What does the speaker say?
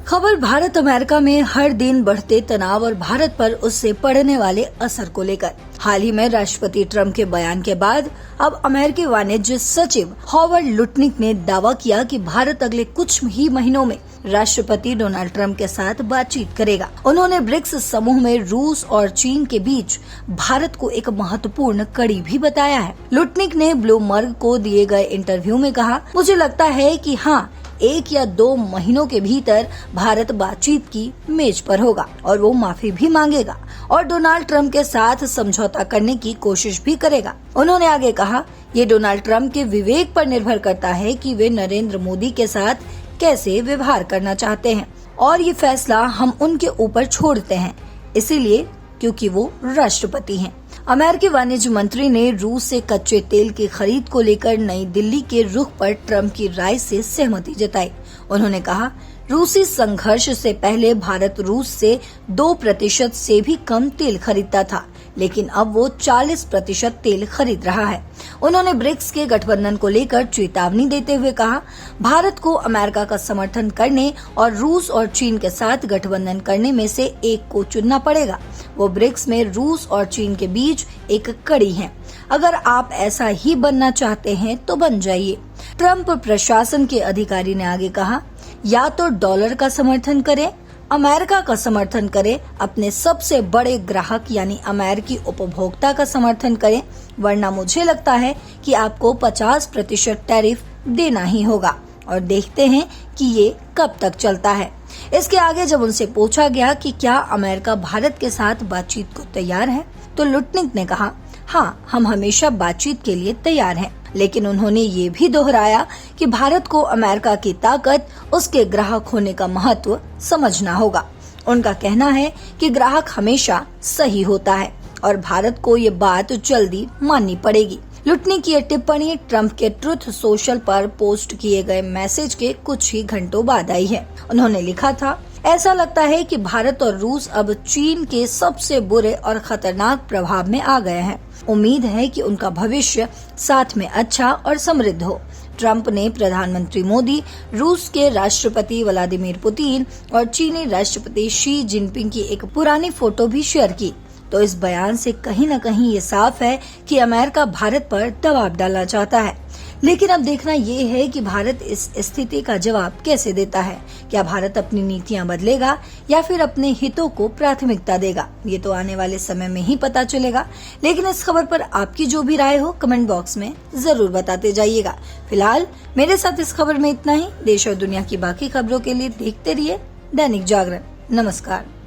खबर भारत अमेरिका में हर दिन बढ़ते तनाव और भारत पर उससे पड़ने वाले असर को लेकर। हाल ही में राष्ट्रपति ट्रंप के बयान के बाद अब अमेरिकी वाणिज्य सचिव हॉवर्ड लुटनिक ने दावा किया कि भारत अगले कुछ ही महीनों में राष्ट्रपति डोनाल्ड ट्रंप के साथ बातचीत करेगा। उन्होंने ब्रिक्स समूह में रूस और चीन के बीच भारत को एक महत्वपूर्ण कड़ी भी बताया है। लुटनिक ने ब्लूमबर्ग को दिए गए इंटरव्यू में कहा, मुझे लगता है कि हाँ, 1 या 2 महीनों के भीतर भारत बातचीत की मेज पर होगा और वो माफी भी मांगेगा और डोनाल्ड ट्रंप के साथ समझौता करने की कोशिश भी करेगा। उन्होंने आगे कहा, ये डोनाल्ड ट्रंप के विवेक पर निर्भर करता है कि वे नरेंद्र मोदी के साथ कैसे व्यवहार करना चाहते हैं और ये फैसला हम उनके ऊपर छोड़ते हैं, इसीलिए क्योंकि वो राष्ट्रपति हैं। अमेरिकी वाणिज्य मंत्री ने रूस से कच्चे तेल की खरीद को लेकर नई दिल्ली के रुख पर ट्रंप की राय से सहमति जताई। उन्होंने कहा, रूसी संघर्ष से पहले भारत रूस से 2% से भी कम तेल खरीदता था, लेकिन अब वो 40% तेल खरीद रहा है। उन्होंने ब्रिक्स के गठबंधन को लेकर चेतावनी देते हुए कहा, भारत को अमेरिका का समर्थन करने और रूस और चीन के साथ गठबंधन करने में से एक को चुनना पड़ेगा। वो ब्रिक्स में रूस और चीन के बीच एक कड़ी है। अगर आप ऐसा ही बनना चाहते हैं तो बन जाइए। ट्रंप प्रशासन के अधिकारी ने आगे कहा, या तो डॉलर का समर्थन करें, अमेरिका का समर्थन करें, अपने सबसे बड़े ग्राहक यानी अमेरिकी उपभोक्ता का समर्थन करें, वरना मुझे लगता है कि आपको 50% टैरिफ देना ही होगा और देखते हैं कि ये कब तक चलता है। इसके आगे जब उनसे पूछा गया कि क्या अमेरिका भारत के साथ बातचीत को तैयार है, तो लुटनिक ने कहा, हाँ, हम हमेशा बातचीत के लिए तैयार हैं, लेकिन उन्होंने ये भी दोहराया कि भारत को अमेरिका की ताकत, उसके ग्राहक होने का महत्व समझना होगा। उनका कहना है कि ग्राहक हमेशा सही होता है और भारत को ये बात जल्दी माननी पड़ेगी। लुटनिक की यह टिप्पणी ट्रंप के ट्रुथ सोशल पर पोस्ट किए गए मैसेज के कुछ ही घंटों बाद आई है। उन्होंने लिखा था, ऐसा लगता है कि भारत और रूस अब चीन के सबसे बुरे और खतरनाक प्रभाव में आ गए हैं। उम्मीद है कि उनका भविष्य साथ में अच्छा और समृद्ध हो। ट्रंप ने प्रधानमंत्री मोदी, रूस के राष्ट्रपति व्लादिमीर पुतिन और चीनी राष्ट्रपति शी जिनपिंग की एक पुरानी फोटो भी शेयर की। तो इस बयान से कहीं न कहीं ये साफ है कि अमेरिका भारत पर दबाव डालना चाहता है। लेकिन अब देखना ये है कि भारत इस स्थिति का जवाब कैसे देता है। क्या भारत अपनी नीतियां बदलेगा या फिर अपने हितों को प्राथमिकता देगा, ये तो आने वाले समय में ही पता चलेगा। लेकिन इस खबर पर आपकी जो भी राय हो कमेंट बॉक्स में जरूर बताते जाइएगा। फिलहाल मेरे साथ इस खबर में इतना ही। देश और दुनिया की बाकी खबरों के लिए देखते रहिए दैनिक जागरण। नमस्कार।